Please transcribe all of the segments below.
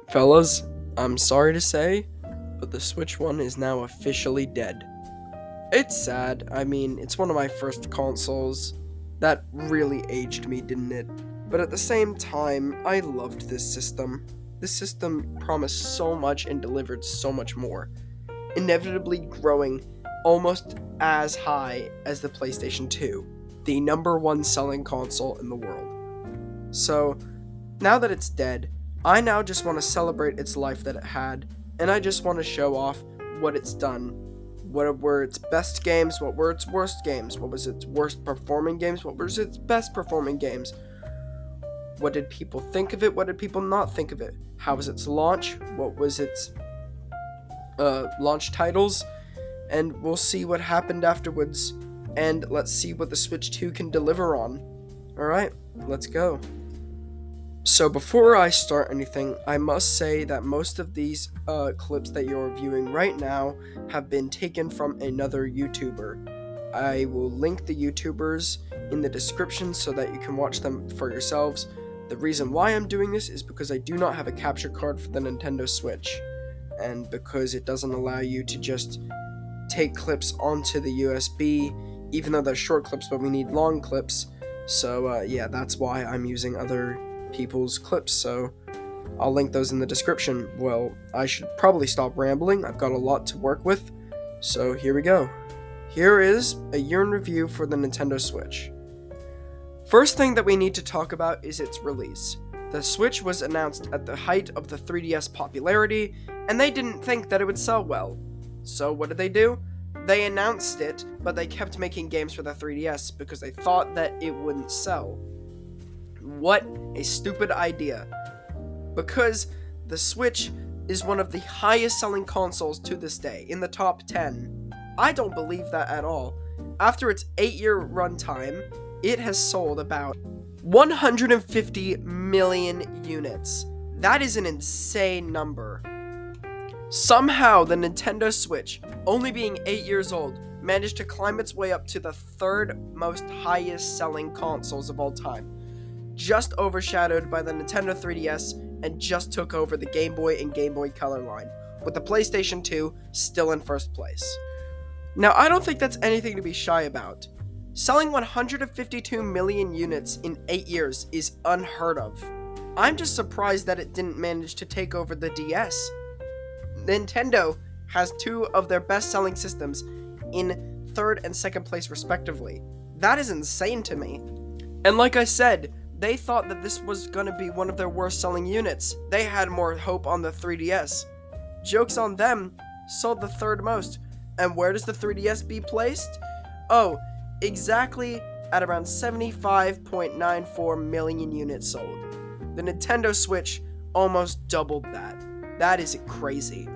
Fellas, I'm sorry to say, but the Switch one is now officially dead. It's sad. I mean, it's one of my first consoles. That really aged me, didn't it? But at the same time, I loved this system. This system promised so much and delivered so much more, inevitably growing almost as high as the PlayStation 2, the number one selling console in the world. So, now that it's dead, I now just want to celebrate its life that it had, and I just want to show off what it's done. What were its best games? What were its worst games? What was its worst performing games? What was its best performing games? What did people think of it? What did people not think of it? How was its launch? What was its launch titles? And we'll see what happened afterwards. And let's see what the Switch 2 can deliver on. Alright, let's go. So before I start anything, I must say that most of these clips that you're viewing right now have been taken from another YouTuber. I will link the YouTubers in the description so that you can watch them for yourselves. The reason why I'm doing this is because I do not have a capture card for the Nintendo Switch, and because it doesn't allow you to just take clips onto the USB, even though they're short clips, but we need long clips. So yeah, that's why I'm using other people's clips, so I'll link those in the description. Well, I should probably stop rambling. I've got a lot to work with, so here we go. Here is a year in review for the Nintendo Switch. First thing that we need to talk about is its release. The Switch was announced at the height of the 3DS popularity, and they didn't think that it would sell well. So what did they do? They announced it, but they kept making games for the 3DS because they thought that it wouldn't sell. What a stupid idea. Because the Switch is one of the highest selling consoles to this day, in the top 10. I don't believe that at all. After its 8-year runtime, it has sold about 150 million units. That is an insane number. Somehow, the Nintendo Switch, only being 8 years old, managed to climb its way up to the third most highest selling consoles of all time, just overshadowed by the Nintendo 3DS and just took over the Game Boy and Game Boy Color line, with the PlayStation 2 still in first place. Now, I don't think that's anything to be shy about. Selling 152 million units in 8 years is unheard of. I'm just surprised that it didn't manage to take over the DS. Nintendo has two of their best-selling systems in third and second place respectively. That is insane to me. And like I said, they thought that this was going to be one of their worst-selling units. They had more hope on the 3DS. Joke's on them, sold the third most. And where does the 3DS be placed? Oh, exactly at around 75.94 million units sold. The Nintendo Switch almost doubled that. That is crazy.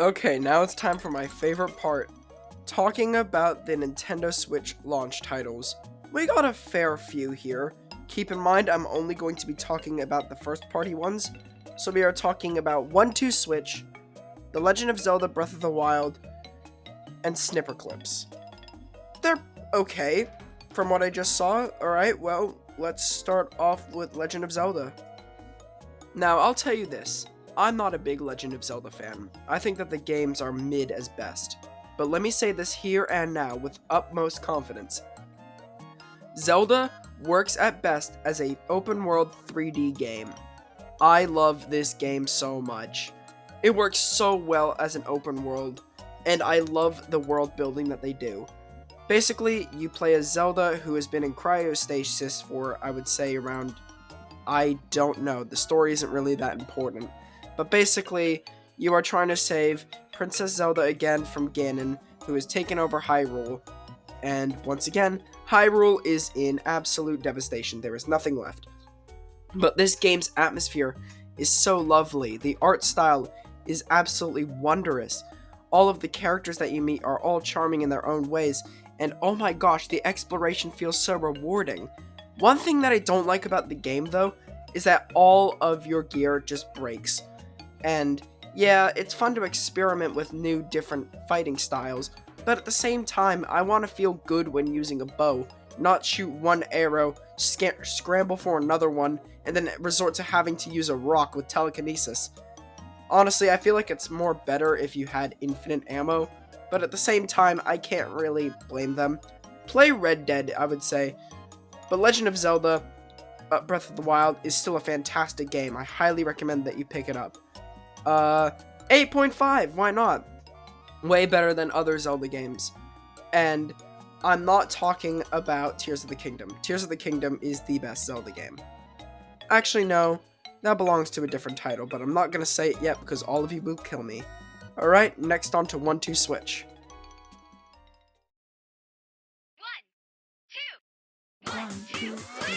Okay, now it's time for my favorite part, talking about the Nintendo Switch launch titles. We got a fair few here. Keep in mind, I'm only going to be talking about the first-party ones. So we are talking about 1-2 Switch, The Legend of Zelda Breath of the Wild, and Snipper Clips. They're okay, from what I just saw. Alright, well, let's start off with Legend of Zelda. Now, I'll tell you this. I'm not a big Legend of Zelda fan. I think that the games are mid as best. But let me say this here and now with utmost confidence. Zelda works at best as an open-world 3D game. I love this game so much. It works so well as an open world, and I love the world building that they do. Basically, you play as Zelda, who has been in cryostasis for, I would say, around... I don't know, the story isn't really that important. But basically, you are trying to save Princess Zelda again from Ganon, who has taken over Hyrule. And once again, Hyrule is in absolute devastation. There is nothing left. But this game's atmosphere is so lovely. The art style is absolutely wondrous. All of the characters that you meet are all charming in their own ways. And oh my gosh, the exploration feels so rewarding. One thing that I don't like about the game, though, is that all of your gear just breaks. And yeah, it's fun to experiment with new, different fighting styles, but at the same time, I want to feel good when using a bow, not shoot one arrow, scramble for another one, and then resort to having to use a rock with telekinesis. Honestly, I feel like it's more better if you had infinite ammo, but at the same time, I can't really blame them. Play Red Dead, I would say, but Legend of Zelda Breath of the Wild is still a fantastic game. I highly recommend that you pick it up. 8.5, why not? Way better than other Zelda games. And I'm not talking about Tears of the Kingdom. Tears of the Kingdom is the best Zelda game. Actually, no, that belongs to a different title, but I'm not going to say it yet because all of you will kill me. Alright, next on to 1-2 Switch. 1, 2, 3.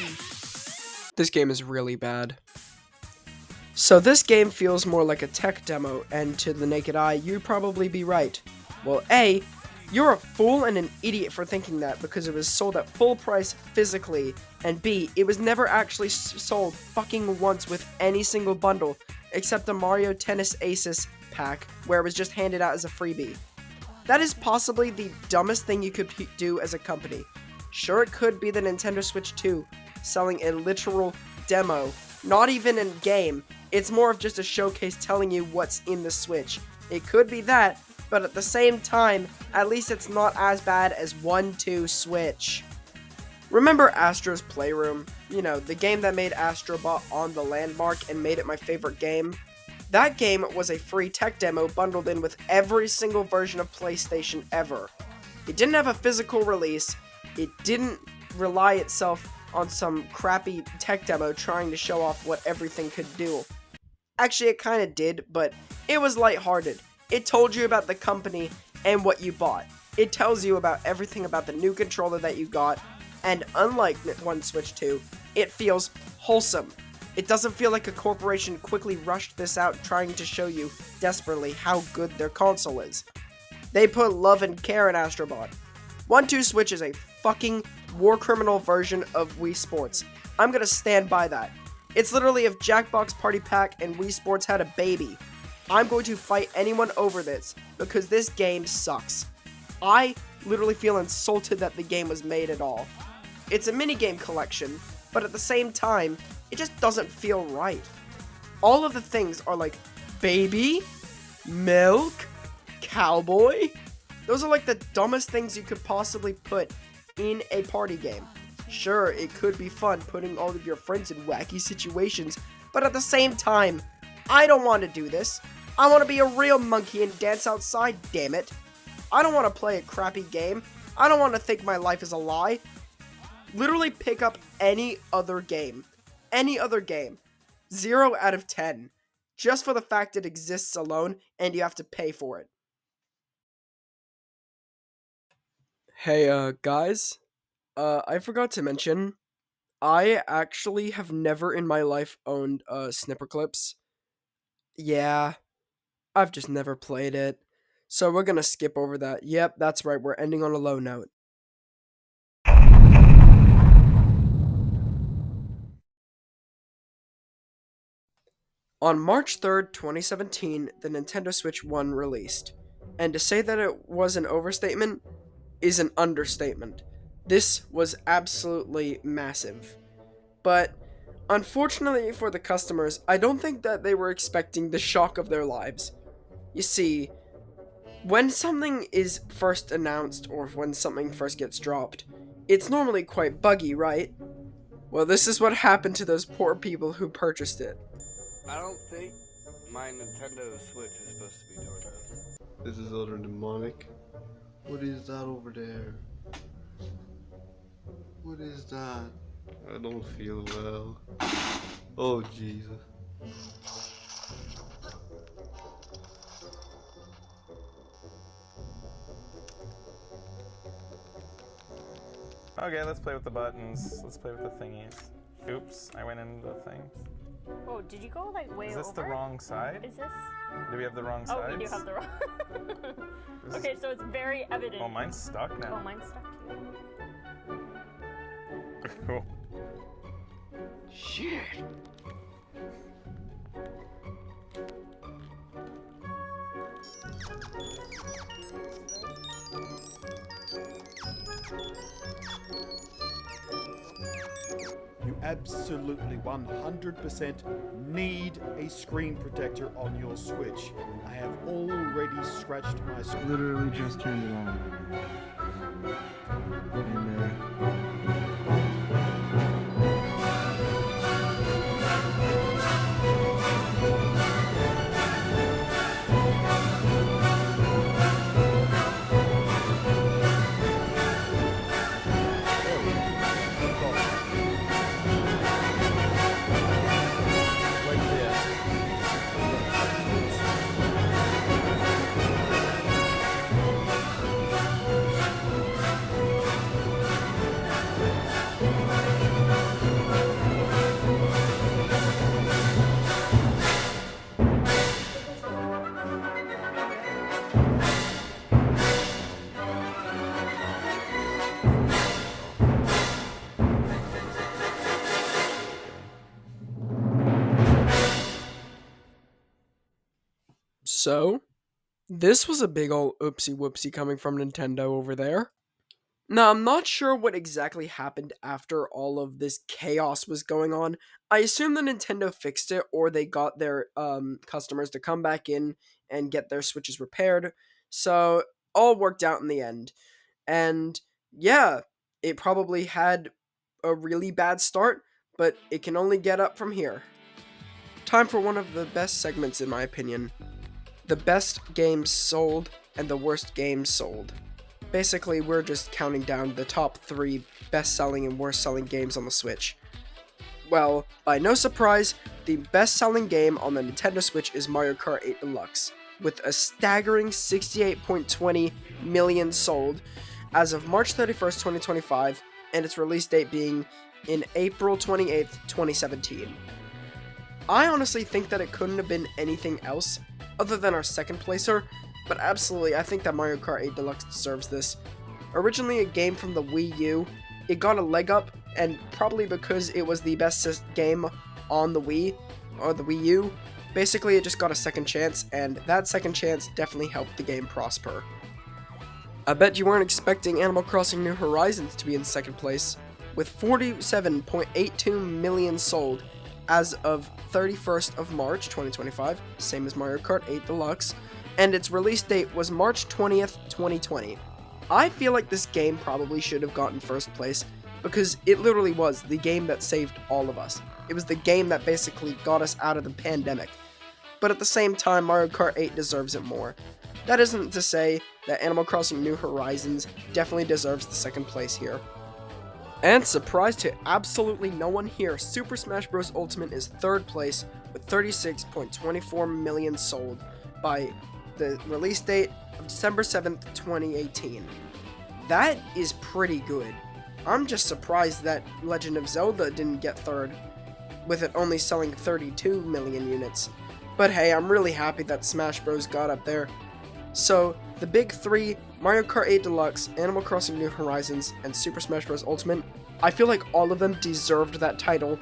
This game is really bad. So this game feels more like a tech demo, and to the naked eye, you'd probably be right. Well, A, you're a fool and an idiot for thinking that because it was sold at full price physically, and B, it was never actually sold fucking once with any single bundle, except the Mario Tennis Aces pack, where it was just handed out as a freebie. That is possibly the dumbest thing you could do as a company. Sure, it could be the Nintendo Switch 2, selling a literal demo, not even in game. It's more of just a showcase telling you what's in the Switch. It could be that, but at the same time, at least it's not as bad as 1-2 Switch. Remember Astro's Playroom? You know, the game that made Astrobot on the Landmark and made it my favorite game? That game was a free tech demo bundled in with every single version of PlayStation ever. It didn't have a physical release, it didn't rely itself on some crappy tech demo trying to show off what everything could do. Actually, it kinda did, but it was lighthearted. It told you about the company and what you bought. It tells you about everything about the new controller that you got, and unlike 1 Switch 2, it feels wholesome. It doesn't feel like a corporation quickly rushed this out trying to show you desperately how good their console is. They put love and care in Astrobot. 1-2 Switch is a fucking war criminal version of Wii Sports. I'm gonna stand by that. It's literally if Jackbox Party Pack and Wii Sports had a baby. I'm going to fight anyone over this, because this game sucks. I literally feel insulted that the game was made at all. It's a minigame collection, but at the same time, it just doesn't feel right. All of the things are like, baby, milk, cowboy. Those are like the dumbest things you could possibly put in a party game. Sure, it could be fun putting all of your friends in wacky situations, but at the same time, I don't want to do this. I want to be a real monkey and dance outside, damn it. I don't want to play a crappy game. I don't want to think my life is a lie. Literally pick up any other game. Any other game. 0 out of 10. Just for the fact it exists alone and you have to pay for it. Hey, guys. I forgot to mention, I actually have never in my life owned, Snipper Clips. Yeah, I've just never played it. So we're gonna skip over that. Yep, that's right, we're ending on a low note. On March 3rd, 2017, the Nintendo Switch 1 released. And to say that it was an overstatement is an understatement. This was absolutely massive. But unfortunately for the customers, I don't think that they were expecting the shock of their lives. You see, when something is first announced or when something first gets dropped, it's normally quite buggy, right? Well, this is what happened to those poor people who purchased it. I don't think my Nintendo Switch is supposed to be doing this. This is utter demonic. What is that over there? What is that? I don't feel well. Oh, Jesus. Okay, let's play with the buttons. Let's play with the thingies. Oops, I went into the thing. Oh, did you go like way over? Is this the wrong side? Is this? Do we have the wrong sides? Oh, we do have the wrong. Okay, so it's very evident. Oh, mine's stuck now. Oh, mine's stuck too. Cool. Shit. absolutely 100% need a screen protector on your Switch. I have already scratched my screen. Literally just turned it on. So, this was a big ol' oopsie whoopsie coming from Nintendo over there. Now, I'm not sure what exactly happened after all of this chaos was going on. I assume that Nintendo fixed it, or they got their customers to come back in and get their Switches repaired. So, all worked out in the end. And yeah, it probably had a really bad start, but it can only get up from here. Time for one of the best segments, in my opinion. The best games sold and the worst games sold. Basically, we're just counting down the top 3 best-selling and worst-selling games on the Switch. Well, by no surprise, the best-selling game on the Nintendo Switch is Mario Kart 8 Deluxe, with a staggering 68.20 million sold as of March 31st, 2025, and its release date being in April 28th, 2017. I honestly think that it couldn't have been anything else other than our second placer, but absolutely, I think that Mario Kart 8 Deluxe deserves this. Originally a game from the Wii U, it got a leg up, and probably because it was the best game on the Wii, or the Wii U, basically it just got a second chance, and that second chance definitely helped the game prosper. I bet you weren't expecting Animal Crossing New Horizons to be in second place, with 47.82 million sold as of 31st of March 2025, same as Mario Kart 8 Deluxe, and its release date was March 20th, 2020. I feel like this game probably should have gotten first place because it literally was the game that saved all of us. It was the game that basically got us out of the pandemic. But at the same time, Mario Kart 8 deserves it more. That isn't to say that Animal Crossing New Horizons definitely deserves the second place here. And surprise to absolutely no one here, Super Smash Bros. Ultimate is third place with 36.24 million sold by the release date of December 7th, 2018. That is pretty good. I'm just surprised that Legend of Zelda didn't get third, with it only selling 32 million units. But hey, I'm really happy that Smash Bros. Got up there. So, the big 3, Mario Kart 8 Deluxe, Animal Crossing New Horizons, and Super Smash Bros. Ultimate, I feel like all of them deserved that title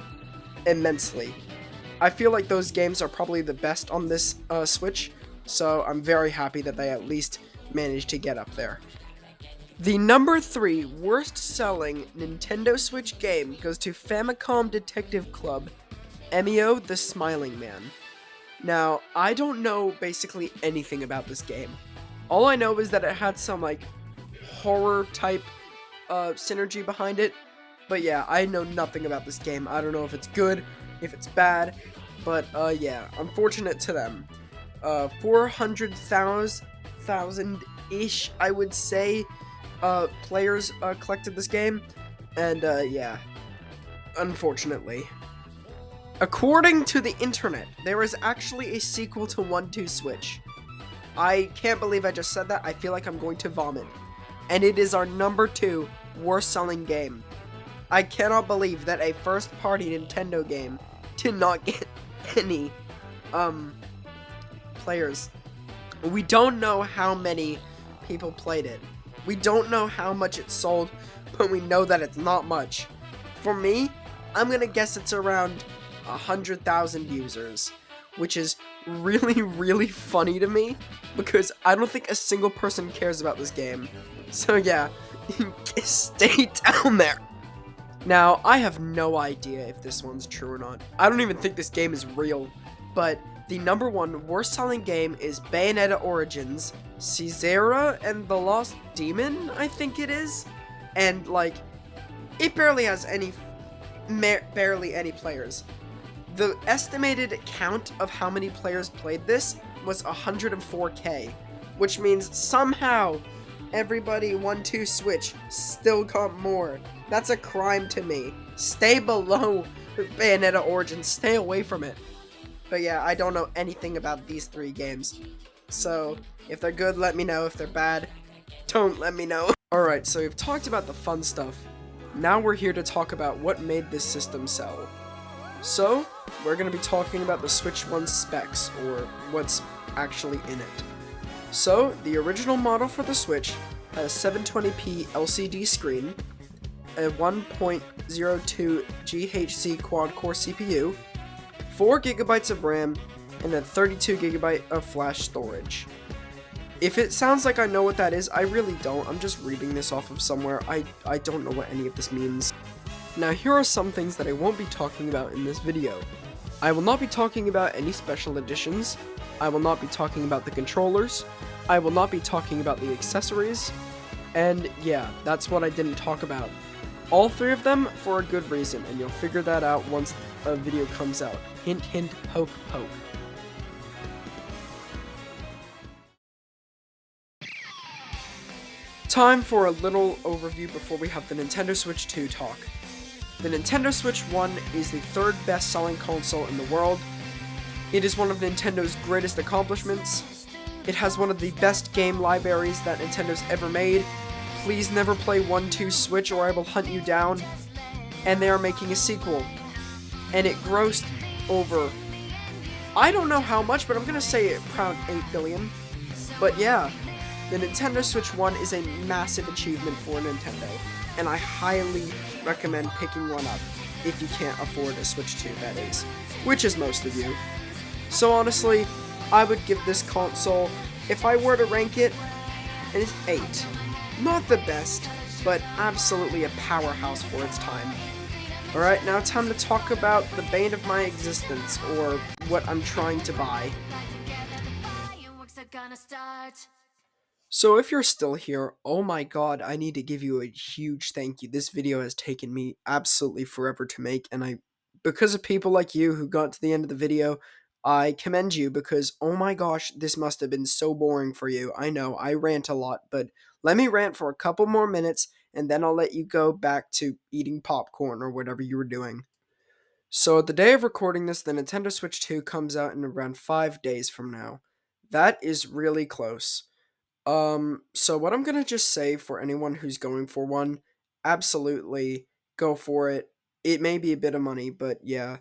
immensely. I feel like those games are probably the best on this Switch, so I'm very happy that they at least managed to get up there. The number 3 worst selling Nintendo Switch game goes to Famicom Detective Club, Emio the Smiling Man. Now, I don't know basically anything about this game. All I know is that it had some like horror type synergy behind it. But yeah, I know nothing about this game. I don't know if it's good, if it's bad, but yeah, unfortunate to them. 400,000-ish, I would say, players collected this game, and yeah, unfortunately. According to the internet, there is actually a sequel to 1-2 Switch. I can't believe I just said that. I feel like I'm going to vomit. And it is our number 2 worst selling game. I cannot believe that a first-party Nintendo game did not get any players. We don't know how many people played it. We don't know how much it sold, but we know that it's not much. For me, I'm gonna guess it's around 100,000 users, which is really, really funny to me because I don't think a single person cares about this game. So yeah, stay down there. Now, I have no idea if this one's true or not. I don't even think this game is real. But the number one worst selling game is Bayonetta Origins, Caesara and the Lost Demon, I think it is. And, like, it barely has barely any players. The estimated count of how many players played this was 104k, which means somehow everybody 1-2 Switch still got more. That's a crime to me. Stay below Bayonetta Origins. Stay away from it. But yeah, I don't know anything about these 3 games. So, if they're good, let me know. If they're bad, don't let me know. Alright, so we've talked about the fun stuff. Now we're here to talk about what made this system sell. So, we're going to be talking about the Switch 1 specs, or what's actually in it. So, the original model for the Switch had a 720p LCD screen, a 1.02 GHz quad-core CPU, 4GB of RAM, and a 32GB of flash storage. If it sounds like I know what that is, I really don't. I'm just reading this off of somewhere. I don't know what any of this means. Now, here are some things that I won't be talking about in this video. I will not be talking about any special editions. I will not be talking about the controllers. I will not be talking about the accessories. And yeah, that's what I didn't talk about. All 3 of them for a good reason, and you'll figure that out once a video comes out. Hint, hint, poke, poke. Time for a little overview before we have the Nintendo Switch 2 talk. The Nintendo Switch 1 is the 3rd best selling console in the world. It is one of Nintendo's greatest accomplishments. It has one of the best game libraries that Nintendo's ever made. Please never play 1-2 Switch or I will hunt you down. And they are making a sequel. And it grossed over, I don't know how much, but I'm gonna say around 8 billion. But yeah, the Nintendo Switch 1 is a massive achievement for Nintendo, and I highly recommend picking one up if you can't afford a Switch 2, that is, which is most of you. So honestly, I would give this console, if I were to rank it, an 8. Not the best, but absolutely a powerhouse for its time. Alright, now time to talk about the bane of my existence, or what I'm trying to buy. So if you're still here, oh my god, I need to give you a huge thank you. This video has taken me absolutely forever to make, and because of people like you who got to the end of the video, I commend you because, oh my gosh, this must have been so boring for you. I know, I rant a lot, but let me rant for a couple more minutes, and then I'll let you go back to eating popcorn or whatever you were doing. So at the day of recording this, the Nintendo Switch 2 comes out in around 5 days from now. That is really close. So what I'm gonna just say for anyone who's going for one, absolutely go for it. It may be a bit of money, but yeah.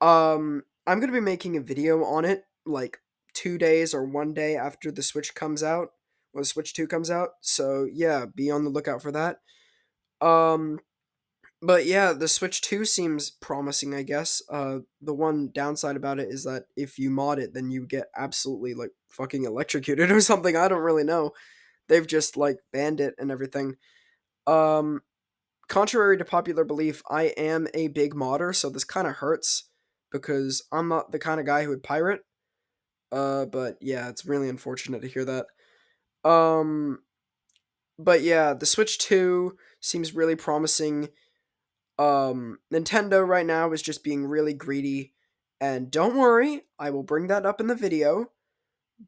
I'm gonna be making a video on it, like 2 days or 1 day after the Switch comes out, when the Switch 2 comes out, so yeah, be on the lookout for that. Um, but yeah, the Switch 2 seems promising, I guess. The one downside about it is that if you mod it, then you get absolutely, like, fucking electrocuted or something, I don't really know. They've just, like, banned it and everything. Um, Contrary to popular belief, I am a big modder, so this kind of hurts, because I'm not the kind of guy who would pirate. But yeah, it's really unfortunate to hear that. Um, but yeah, the Switch 2 seems really promising. Nintendo right now is just being really greedy, and don't worry, I will bring that up in the video.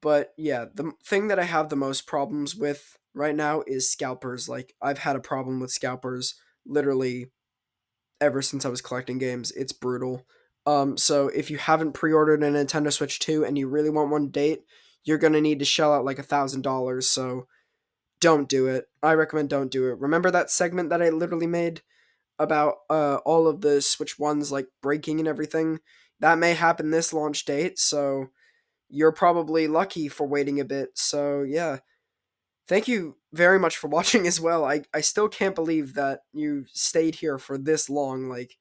But yeah, the thing that I have the most problems with right now is scalpers. Like, I've had a problem with scalpers literally ever since I was collecting games. It's brutal. So if you haven't pre-ordered a Nintendo Switch 2 and you really want one date, you're gonna need to shell out like $1,000. So don't do it. I recommend don't do it. Remember that segment that I literally made about all of the Switch ones like breaking and everything? That may happen this launch date. So you're probably lucky for waiting a bit. So yeah. Thank you very much for watching as well. I still can't believe that you stayed here for this long. Like,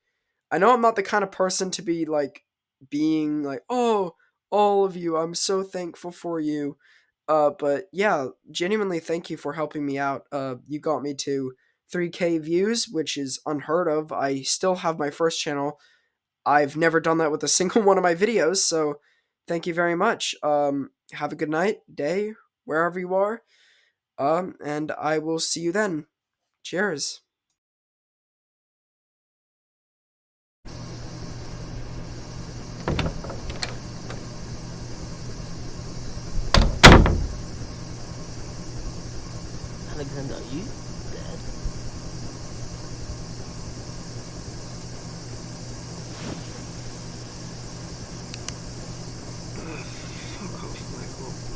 I know I'm not the kind of person to be like being like, oh, all of you, I'm so thankful for you. But yeah, genuinely thank you for helping me out. You got me to 3K views, which is unheard of. I still have my first channel. I've never done that with a single one of my videos, so thank you very much. Have a good night, day, wherever you are. And I will see you then. Cheers. Alexander, are you dead?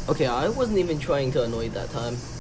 Okay, I wasn't even trying to annoy that time.